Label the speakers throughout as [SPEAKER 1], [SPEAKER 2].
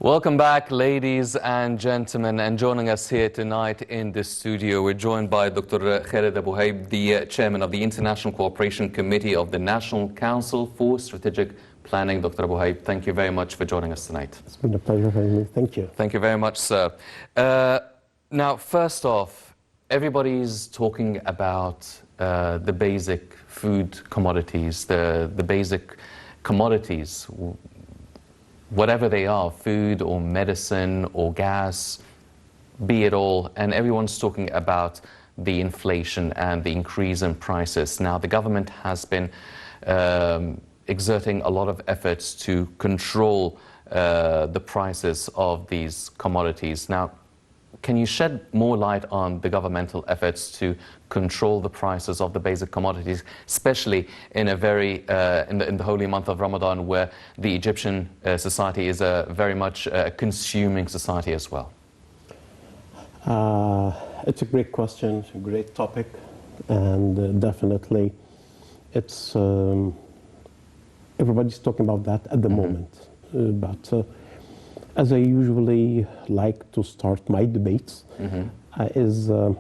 [SPEAKER 1] Welcome back, ladies and gentlemen, and joining us here tonight in the studio, we're joined by Dr. Khaled Heib, the chairman of the International Cooperation Committee of the National Council for Strategic Planning. Dr. Heib, thank you very much for joining us tonight.
[SPEAKER 2] It's been a pleasure having me. Thank you.
[SPEAKER 1] Thank you very much, sir. Now, first off, everybody's talking about the basic food commodities, the basic commodities, whatever they are, food or medicine or gas, be it all, and everyone's talking about the inflation and the increase in prices. Now, the government has been exerting a lot of efforts to control the prices of these commodities. Now, can you shed more light on the governmental efforts to control the prices of the basic commodities, especially in a very in the holy month of Ramadan, where the Egyptian society is a very much consuming society as well?
[SPEAKER 2] It's a great question, it's a great topic, and definitely it's everybody's talking about that at the moment. But as I usually like to start my debates, is to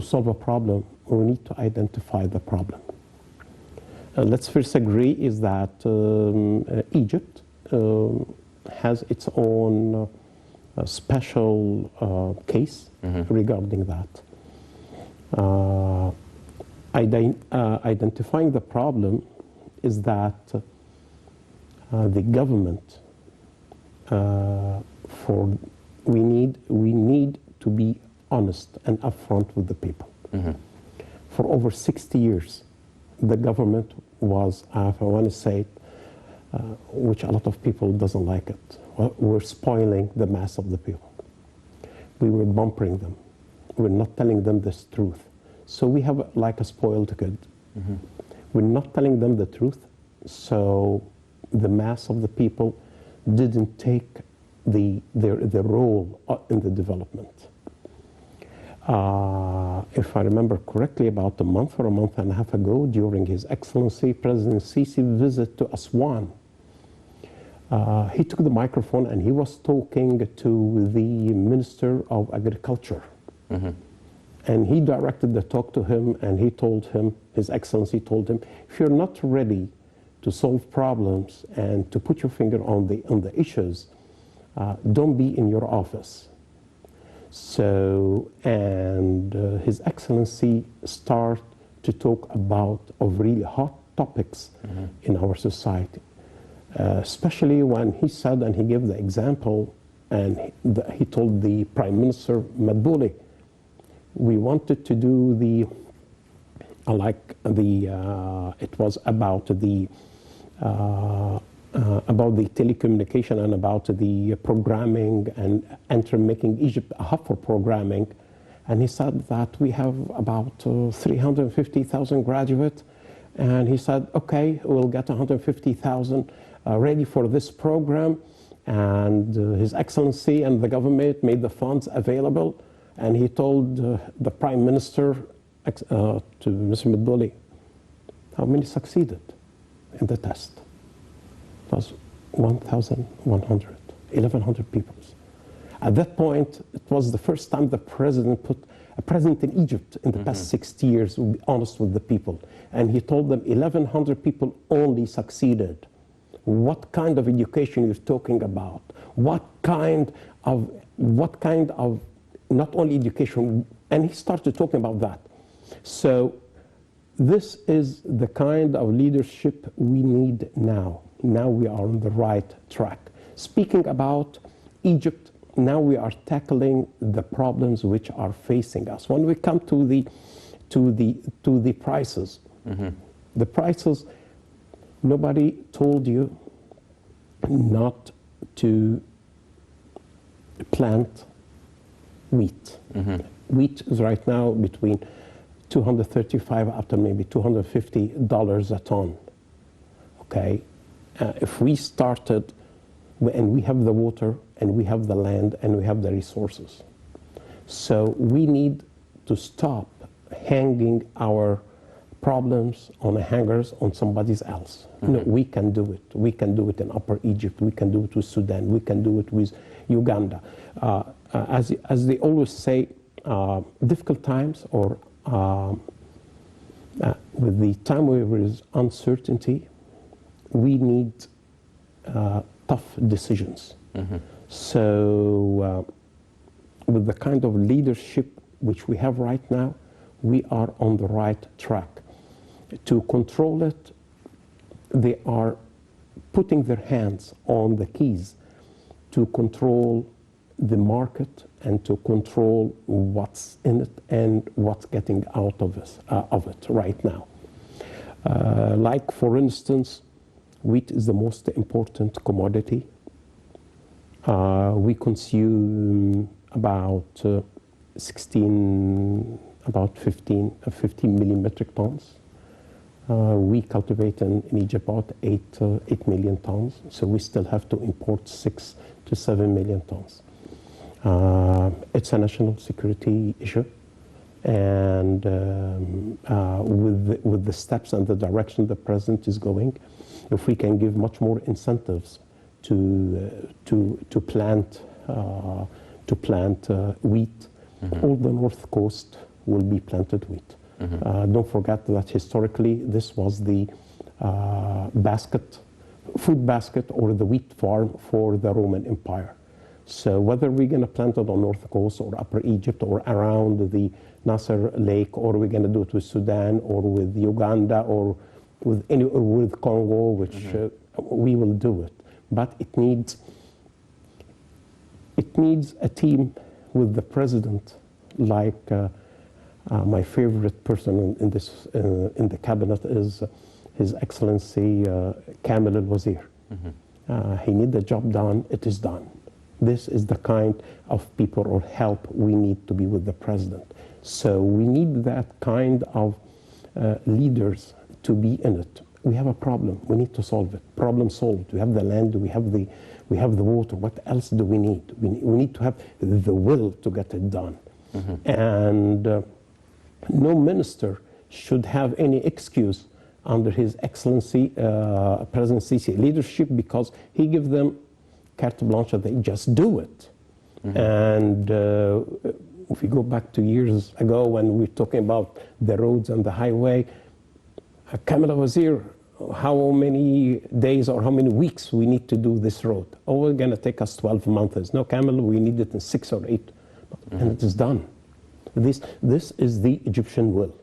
[SPEAKER 2] solve a problem, we need to identify the problem. Let's first agree is that Egypt has its own special case regarding that. Identifying the problem is that the government we need to be honest and upfront with the people. For over 60 years, the government was, if I want to say it, which a lot of people doesn't like it, we're spoiling the mass of the people. We were bumpering them. We're not telling them this truth. So we have like a spoiled kid. We're not telling them the truth, so the mass of the people didn't take their role in the development. If I remember correctly, about a month or a month and a half ago, during His Excellency President Sisi's visit to Aswan, he took the microphone and he was talking to the Minister of Agriculture. And he directed the talk to him, and he told him, His Excellency told him, if you're not ready to solve problems and to put your finger on the issues, don't be in your office. So, and His Excellency start to talk about of really hot topics in our society, especially when he said, and he gave the example, and he told the Prime Minister Madbouli, we wanted to do the, it was about the telecommunication and about the programming and making Egypt a hub for programming. And he said that we have about 350,000 graduates. And he said, okay, we'll get 150,000 ready for this program. And His Excellency and the government made the funds available. And he told the Prime Minister, to Mr. Madbouli, how many succeeded in the test? It was 1,100 people. At that point, it was the first time the president put a president in Egypt in the past 60 years would be honest with the people. And he told them 1,100 people only succeeded. What kind of education you're talking about? What kind of not only education, and he started talking about that. So this is the kind of leadership we need now. Now we are on the right track. Speaking about Egypt, now we are tackling the problems which are facing us. When we come to the prices, the prices, nobody told you not to plant wheat. Wheat is right now between $235 up to maybe $250 a ton. Okay, if we started, and we have the water, and we have the land, and we have the resources, so we need to stop hanging our problems on hangers on somebody else. No, we can do it. We can do it in Upper Egypt. We can do it with Sudan. We can do it with Uganda. As they always say, difficult times or with the time where there is uncertainty, we need tough decisions. So with the kind of leadership which we have right now, we are on the right track. To control it, they are putting their hands on the keys to control the market and to control what's in it and what's getting out of it right now. Like, for instance, wheat is the most important commodity. We consume about 15 million metric tons. We cultivate in Egypt about 8 million tons, so we still have to import 6 to 7 million tons. It's a national security issue, and with the steps and the direction the president is going, if we can give much more incentives to plant wheat, all the north coast will be planted wheat. Don't forget that historically this was the food basket or the wheat farm for the Roman Empire. So whether we're going to plant it on north coast or Upper Egypt or around the Nasser Lake, or we're going to do it with Sudan or with Uganda or with Congo, which we will do it. But it needs a team with the president, like my favorite person in the cabinet is His Excellency Kamel al-Wazir. He needs the job done, it is done. This is the kind of people or help we need to be with the president. So we need that kind of leaders to be in it. We have a problem, we need to solve it. Problem solved. We have the land, we have the water. What else do we need? We need to have the will to get it done. And no minister should have any excuse under His Excellency President Sisi leadership, because he gives them carte blanche, they just do it. And if we go back to years ago when we were talking about the roads and the highway, Kamel al-Wazir, how many days or how many weeks we need to do this road? Oh, it's going to take us 12 months. No, Kamel, we need it in 6 or 8. And it is done. This is the Egyptian will.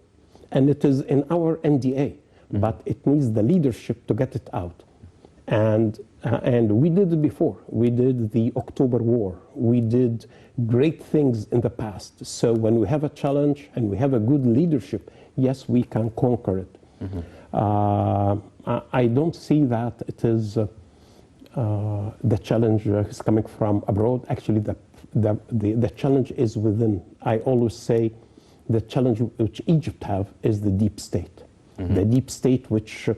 [SPEAKER 2] And it is in our NDA, but it needs the leadership to get it out. And we did it before. We did the October War. We did great things in the past. So when we have a challenge and we have a good leadership, yes, we can conquer it. I don't see that it is the challenge is coming from abroad. Actually, the challenge is within. I always say the challenge which Egypt have is the deep state. The deep state which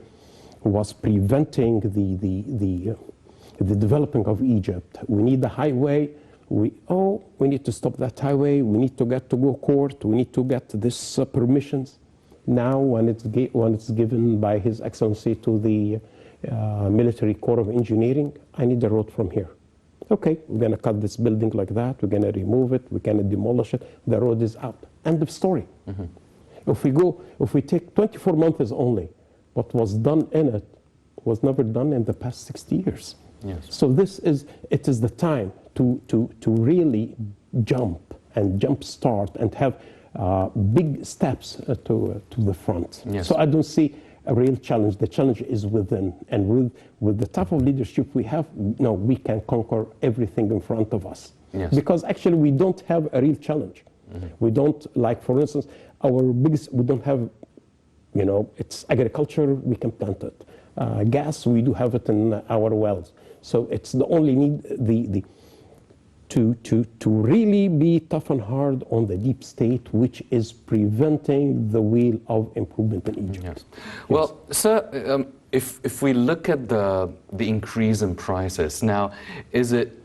[SPEAKER 2] was preventing the development of Egypt. We need the highway. We need to stop that highway. We need to go court. We need to get this permissions. Now, when it's given by His Excellency to the Military Corps of Engineering, I need a road from here. Okay, we're going to cut this building like that. We're going to remove it. We're going to demolish it. The road is out. End of story. If we take 24 months only, what was done in it was never done in the past 60 years.
[SPEAKER 1] Yes.
[SPEAKER 2] So it is the time to really jump start and have big steps to the front.
[SPEAKER 1] Yes.
[SPEAKER 2] So I don't see a real challenge. The challenge is within, and with the type of leadership we have, no, we can conquer everything in front of us.
[SPEAKER 1] Yes.
[SPEAKER 2] Because actually we don't have a real challenge. We don't, like for instance, we don't have, it's agriculture, we can plant it. Gas, we do have it in our wells. So it's the only need, to really be tough and hard on the deep state, which is preventing the wheel of improvement in Egypt.
[SPEAKER 1] Yes. Well, sir, if we look at the increase in prices now, is it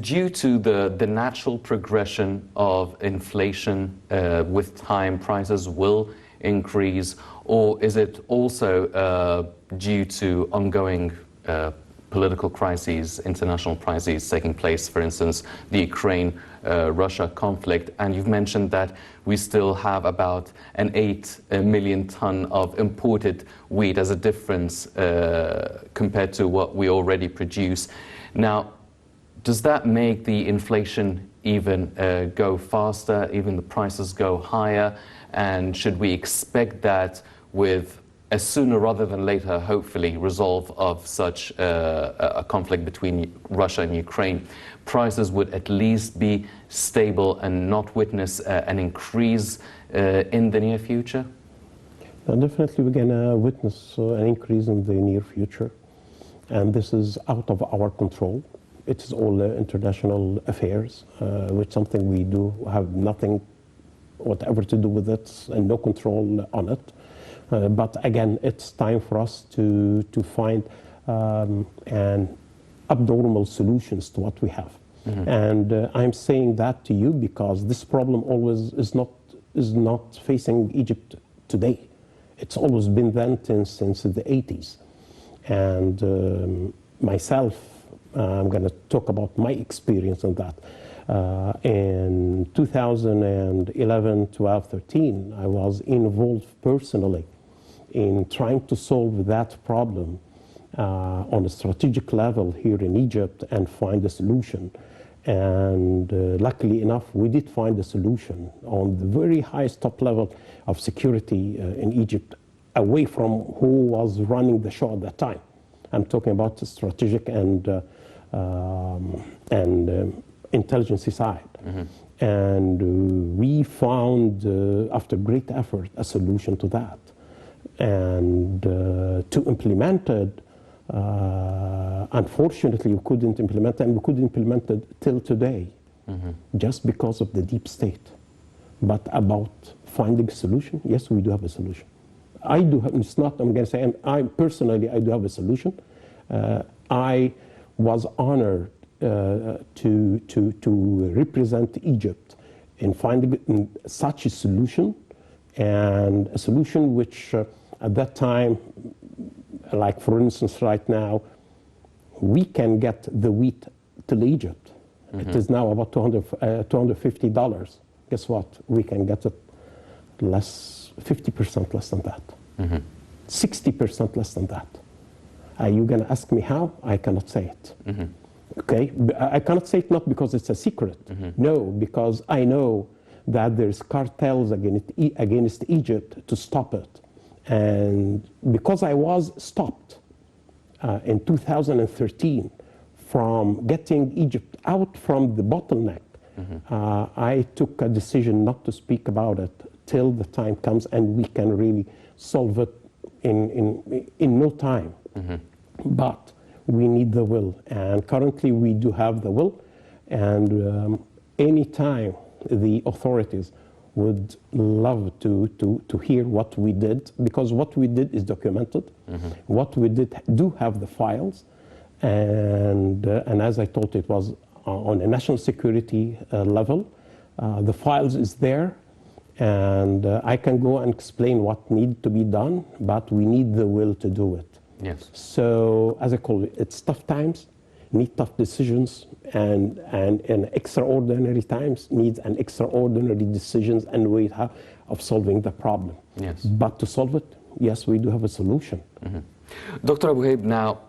[SPEAKER 1] due to the natural progression of inflation with time? Prices will increase, or is it also due to ongoing political crises, international crises taking place, for instance, the Ukraine-Russia conflict? And you've mentioned that we still have about an 8 million ton of imported wheat as a difference compared to what we already produce. Now, does that make the inflation even go faster, even the prices go higher? And should we expect that with a sooner rather than later, hopefully, resolve of such a conflict between Russia and Ukraine, prices would at least be stable and not witness an increase in the near future?
[SPEAKER 2] Definitely we're going to witness an increase in the near future. And this is out of our control. It is all international affairs, which something we do have nothing whatever to do with it and no control on it. But again, it's time for us to find an abnormal solutions to what we have. Mm-hmm. And I'm saying that to you because this problem always is not facing Egypt today. It's always been then since the 80s. And myself, I'm going to talk about my experience on that. In 2011, 12, 13, I was involved personally in trying to solve that problem on a strategic level here in Egypt and find a solution. And luckily enough, we did find a solution on the very highest top level of security in Egypt, away from who was running the show at that time. I'm talking about the strategic and intelligence side. Mm-hmm. And we found, after great effort, a solution to that. And to implement it, unfortunately, we couldn't implement it, and we couldn't implement it till today, mm-hmm. just because of the deep state. But about finding a solution, yes, we do have a solution. I do have, it's not, I'm going to say, and I personally, I do have a solution. I was honored to represent Egypt in finding such a solution, and a solution which at that time, like for instance right now, we can get the wheat to Egypt. Mm-hmm. It is now about $250. Guess what? We can get it 50% less than that. Mm-hmm. 60% less than that. Are you going to ask me how? I cannot say it. Mm-hmm. Okay? I cannot say it not because it's a secret. Mm-hmm. No, because I know that there's cartels against Egypt to stop it. And because I was stopped in 2013 from getting Egypt out from the bottleneck, mm-hmm. I took a decision not to speak about it till the time comes and we can really solve it in no time. Mm-hmm. But we need the will, and currently we do have the will, and anytime the authorities would love to hear what we did, because what we did is documented. Mm-hmm. What we did do have the files, and as I told, it was on a national security level. The files is there, and I can go and explain what needs to be done, but we need the will to do it.
[SPEAKER 1] Yes.
[SPEAKER 2] So, as I call it, it's tough times, need tough decisions, and extraordinary times needs an extraordinary decisions and way of solving the problem.
[SPEAKER 1] Yes.
[SPEAKER 2] But to solve it, yes, we do have a solution. Mm-hmm.
[SPEAKER 1] Dr. Abu Heib, now,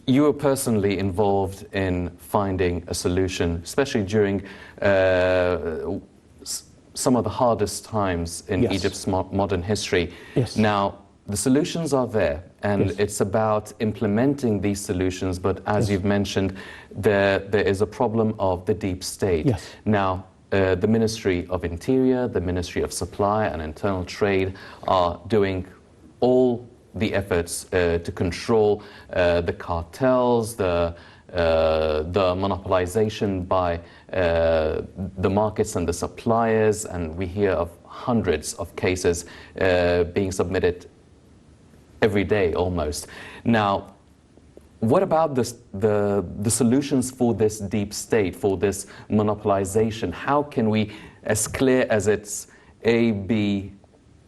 [SPEAKER 1] you were personally involved in finding a solution, especially during some of the hardest times in
[SPEAKER 2] yes.
[SPEAKER 1] Egypt's modern history.
[SPEAKER 2] Yes.
[SPEAKER 1] Now, the solutions are there, and
[SPEAKER 2] yes.
[SPEAKER 1] it's about implementing these solutions, but as
[SPEAKER 2] yes.
[SPEAKER 1] you've mentioned, there is a problem of the deep state.
[SPEAKER 2] Yes.
[SPEAKER 1] Now, the Ministry of Interior, the Ministry of Supply and Internal Trade are doing all the efforts to control the cartels, the monopolization by the markets and the suppliers, and we hear of hundreds of cases being submitted every day almost. Now, what about the solutions for this deep state, for this monopolization? How can we, as clear as it's A, B,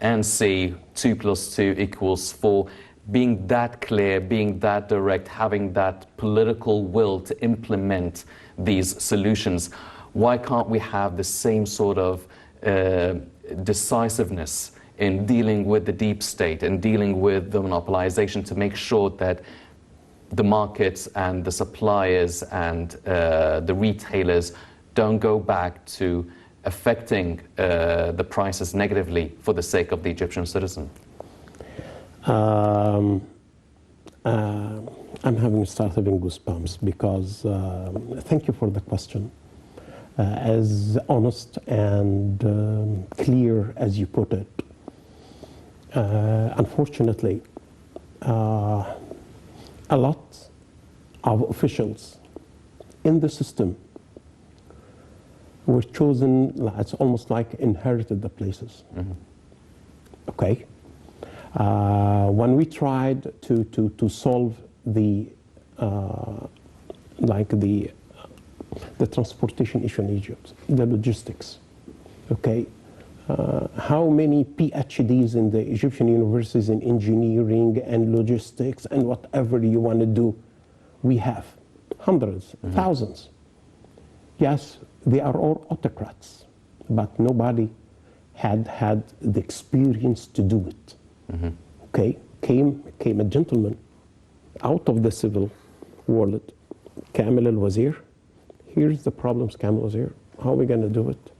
[SPEAKER 1] and C, 2 plus 2 equals 4, being that clear, being that direct, having that political will to implement these solutions, why can't we have the same sort of decisiveness in dealing with the deep state and dealing with the monopolization to make sure that the markets and the suppliers and the retailers don't go back to affecting the prices negatively for the sake of the Egyptian citizen?
[SPEAKER 2] I'm having goosebumps because thank you for the question. As honest and clear as you put it. Unfortunately, a lot of officials in the system were chosen, it's almost like inherited the places. Mm-hmm. Okay? When we tried to solve the transportation issue in Egypt, the logistics, okay? How many PhDs in the Egyptian universities in engineering and logistics and whatever you want to do, we have hundreds, mm-hmm. thousands. Yes, they are all autocrats, but nobody had the experience to do it. Mm-hmm. Okay, came a gentleman out of the civil world, Kamel al-Wazir. Here's the problems, Kamel al-Wazir. How are we going to do it?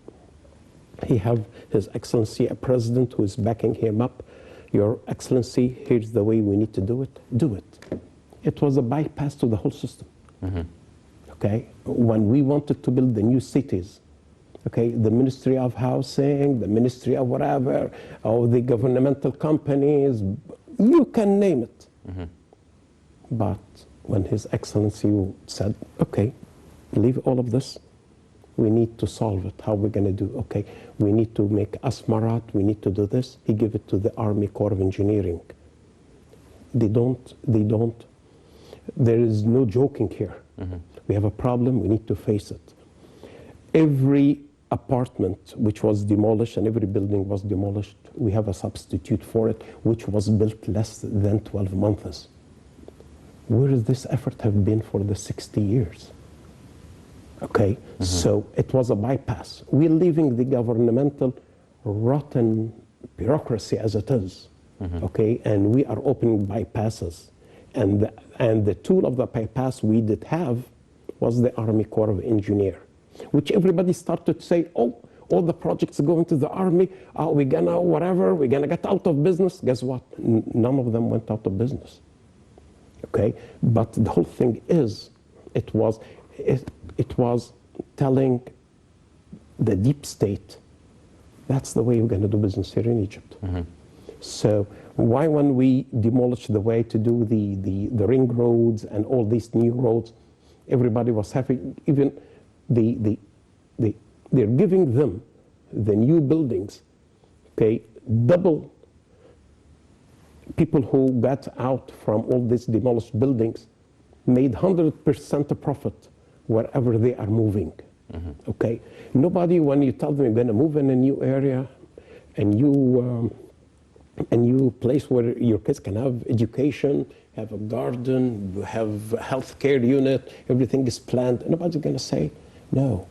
[SPEAKER 2] He have His Excellency, a president who is backing him up. Your Excellency, here's the way we need to do it. Do it. It was a bypass to the whole system. Mm-hmm. Okay, when we wanted to build the new cities, okay, the Ministry of Housing, the Ministry of whatever, or the governmental companies, you can name it. Mm-hmm. But when His Excellency said, okay, leave all of this, we need to solve it. How are we going to do? Okay, we need to make Asmarat, we need to do this. He gave it to the Army Corps of Engineering. They don't, there is no joking here. Mm-hmm. We have a problem, we need to face it. Every apartment which was demolished and every building was demolished, we have a substitute for it, which was built less than 12 months. Where does this effort have been for the 60 years? Okay, mm-hmm. So it was a bypass. We're leaving the governmental rotten bureaucracy as it is, mm-hmm. okay, and we are opening bypasses. And the tool of the bypass we did have was the Army Corps of Engineers, which everybody started to say, oh, all the projects going to the Army, we're gonna whatever, we're gonna get out of business. Guess what? None of them went out of business. Okay, but the whole thing is, it was telling the deep state, that's the way we're going to do business here in Egypt. Mm-hmm. So why when we demolish the way to do the ring roads and all these new roads, everybody was having, even they're giving them the new buildings, okay, double people who got out from all these demolished buildings made 100% profit wherever they are moving. Mm-hmm. Okay, nobody, when you tell them you're going to move in a new area, and you place where your kids can have education, have a garden, have a healthcare unit, everything is planned, nobody's going to say no.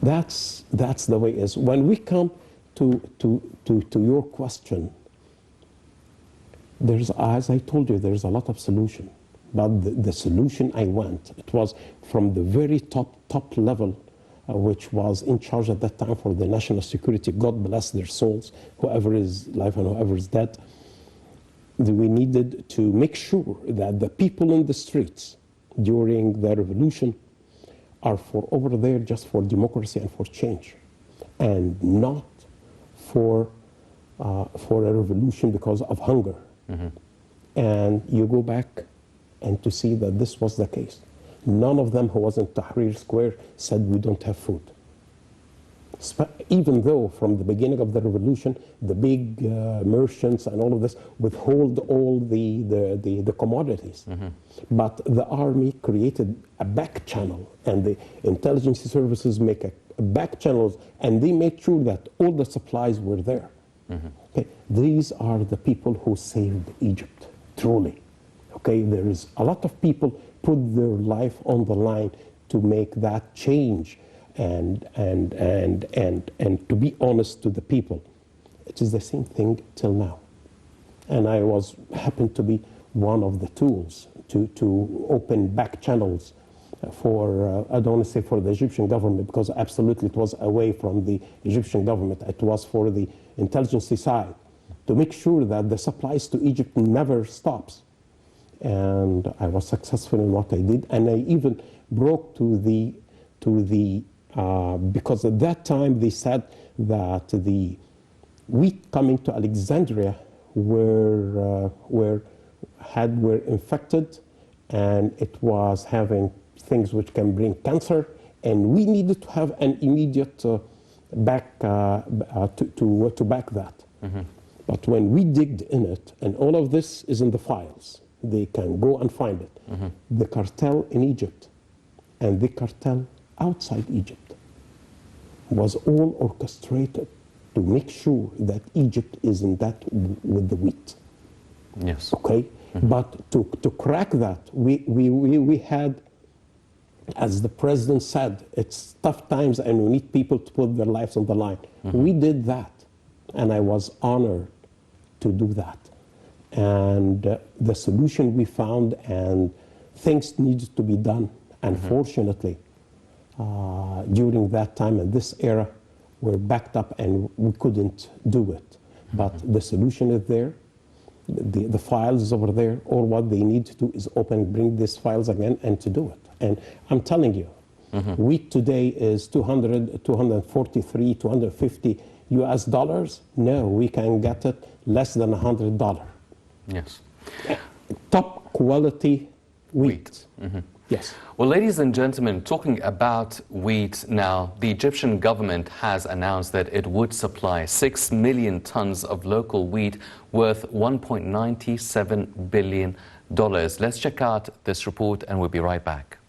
[SPEAKER 2] That's the way it is. When we come to your question, there's, as I told you, there's a lot of solution. But the solution I want, it was from the very top level, which was in charge at that time for the national security. God bless their souls, whoever is alive and whoever is dead. We needed to make sure that the people in the streets during the revolution are for over there just for democracy and for change, and not for a revolution because of hunger. Mm-hmm. And you go back and to see that this was the case. None of them who was in Tahrir Square said we don't have food. Even though from the beginning of the revolution, the big merchants and all of this withhold all the commodities. Mm-hmm. But the army created a back channel, and the intelligence services make a back channels, and they made sure that all the supplies were there. Mm-hmm. Okay? These are the people who saved Egypt, truly. Okay? There is a lot of people put their life on the line to make that change and to be honest to the people. It is the same thing till now. And I happened to be one of the tools to open back channels for, I don't want to say for the Egyptian government, because absolutely it was away from the Egyptian government. It was for the intelligence side to make sure that the supplies to Egypt never stops. And I was successful in what I did. And I even broke because at that time they said that the wheat coming to Alexandria were infected, and it was having things which can bring cancer, and we needed to have an immediate back to back that. Mm-hmm. But when we digged in it, and all of this is in the files, they can go and find it. Mm-hmm. The cartel in Egypt and the cartel outside Egypt was all orchestrated to make sure that Egypt is in that with the wheat.
[SPEAKER 1] Yes.
[SPEAKER 2] Okay? Mm-hmm. But to crack that, we had, as the president said, it's tough times and we need people to put their lives on the line. Mm-hmm. We did that, and I was honored to do that. And the solution we found, and things needed to be done. Unfortunately, during that time and this era, we're backed up and we couldn't do it. But the solution is there. The files is over there. All what they need to do is bring these files again and to do it. And I'm telling you, wheat today is 243, 250 US dollars. No, we can get it less than $100.
[SPEAKER 1] Yes.
[SPEAKER 2] Top quality wheat. Mm-hmm. Yes.
[SPEAKER 1] Well, ladies and gentlemen, talking about wheat now, the Egyptian government has announced that it would supply 6 million tons of local wheat worth $1.97 billion. Let's check out this report and we'll be right back.